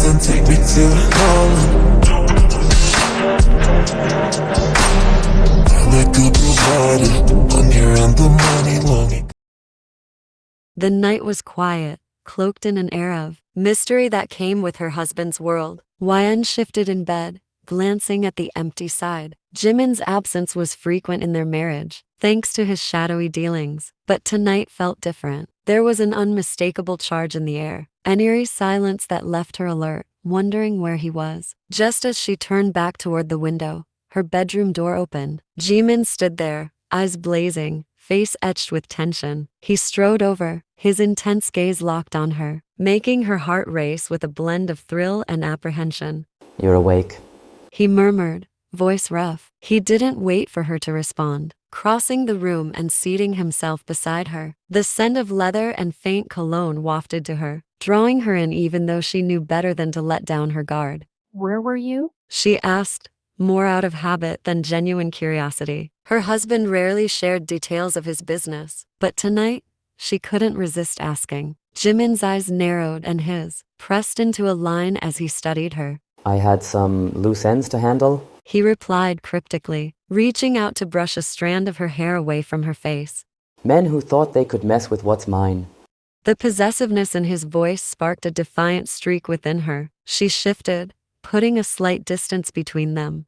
and take me to Holland. I'm a good provider, I'm here on the money long. The night was quiet, cloaked in an air of mystery that came with her husband's world. Wyan shifted in bed, glancing at the empty side. Jimin's absence was frequent in their marriage, thanks to his shadowy dealings, but tonight felt different. There was an unmistakable charge in the air, an eerie silence that left her alert, wondering where he was. Just as she turned back toward the window, her bedroom door opened. Jimin stood there, eyes blazing, face etched with tension. He strode over, his intense gaze locked on her, making her heart race with a blend of thrill and apprehension. You're awake. He murmured, voice rough. He didn't wait for her to respond, crossing the room and seating himself beside her. The scent of leather and faint cologne wafted to her, drawing her in even though she knew better than to let down her guard. Where were you? She asked, more out of habit than genuine curiosity. Her husband rarely shared details of his business, but tonight, she couldn't resist asking. Jimin's eyes narrowed and his pressed into a line as he studied her. I had some loose ends to handle. He replied cryptically, reaching out to brush a strand of her hair away from her face. Men who thought they could mess with what's mine. The possessiveness in his voice sparked a defiant streak within her. She shifted, putting a slight distance between them.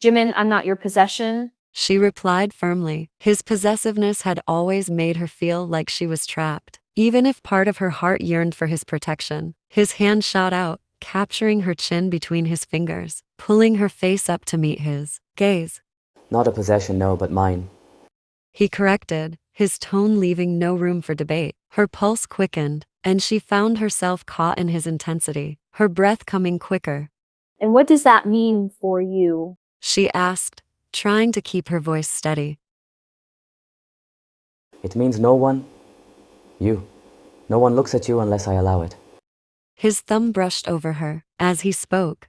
Jimin, I'm not your possession. She replied firmly. His possessiveness had always made her feel like she was trapped, even if part of her heart yearned for his protection. His hand shot out, capturing her chin between his fingers, pulling her face up to meet his gaze. Not a possession, no, but mine. He corrected, his tone leaving no room for debate. Her pulse quickened, and she found herself caught in his intensity, her breath coming quicker. And what does that mean for you? She asked, trying to keep her voice steady. It means no one. You. No one looks at you unless I allow it. His thumb brushed over her as he spoke,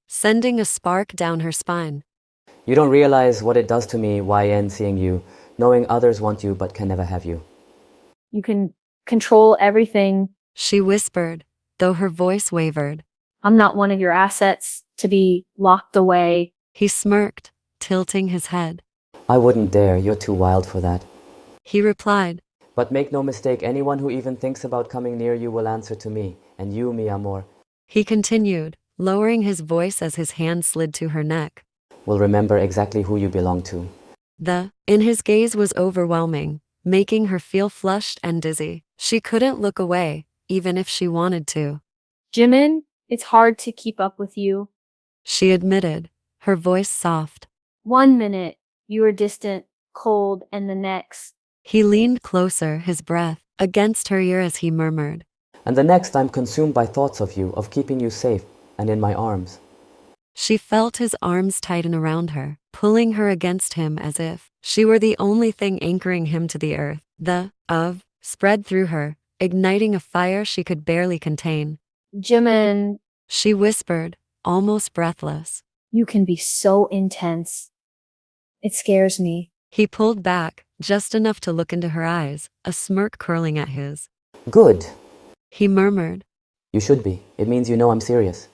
sending a spark down her spine. You don't realize what it does to me, YN, seeing you, knowing others want you but can never have you. You can control everything. She whispered, though her voice wavered. I'm not one of your assets to be locked away. He smirked, tilting his head. I wouldn't dare, you're too wild for that. He replied. But make no mistake, anyone who even thinks about coming near you will answer to me, and you, mi amor. He continued, lowering his voice as his hand slid to her neck. Will remember exactly who you belong to. In his gaze was overwhelming, making her feel flushed and dizzy. She couldn't look away, even if she wanted to. Jimin, it's hard to keep up with you. She admitted, her voice soft. 1 minute, you are distant, cold, and the next. He leaned closer, his breath against her ear as he murmured. And the next I'm consumed by thoughts of you, of keeping you safe, and in my arms. She felt his arms tighten around her, pulling her against him as if she were the only thing anchoring him to the earth. Spread through her, igniting a fire she could barely contain. Jimin, she whispered, almost breathless. You can be so intense. It scares me. He pulled back, just enough to look into her eyes, a smirk curling at his. Good. He murmured. You should be. It means you know I'm serious.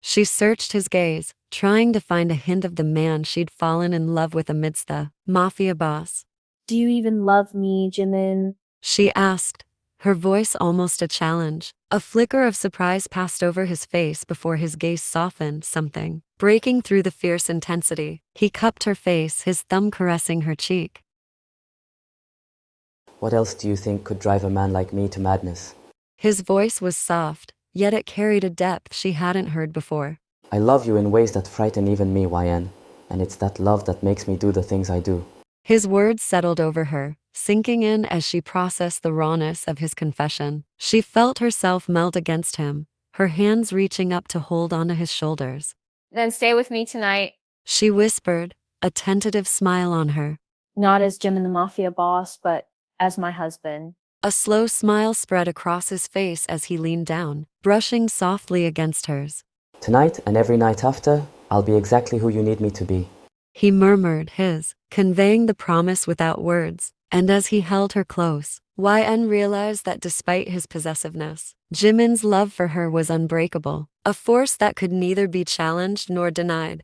She searched his gaze, trying to find a hint of the man she'd fallen in love with amidst the mafia boss. Do you even love me, Jimin? She asked, her voice almost a challenge. A flicker of surprise passed over his face before his gaze softened, something breaking through the fierce intensity. He cupped her face, his thumb caressing her cheek. What else do you think could drive a man like me to madness? His voice was soft, yet it carried a depth she hadn't heard before. I love you in ways that frighten even me, YN, and it's that love that makes me do the things I do. His words settled over her, sinking in as she processed the rawness of his confession. She felt herself melt against him, her hands reaching up to hold onto his shoulders. Then stay with me tonight. She whispered, a tentative smile on her. Not as Jimin the Mafia boss, but as my husband. A slow smile spread across his face as he leaned down, brushing softly against hers. Tonight and every night after, I'll be exactly who you need me to be. He murmured, conveying the promise without words. And as he held her close, YN realized that despite his possessiveness, Jimin's love for her was unbreakable, a force that could neither be challenged nor denied.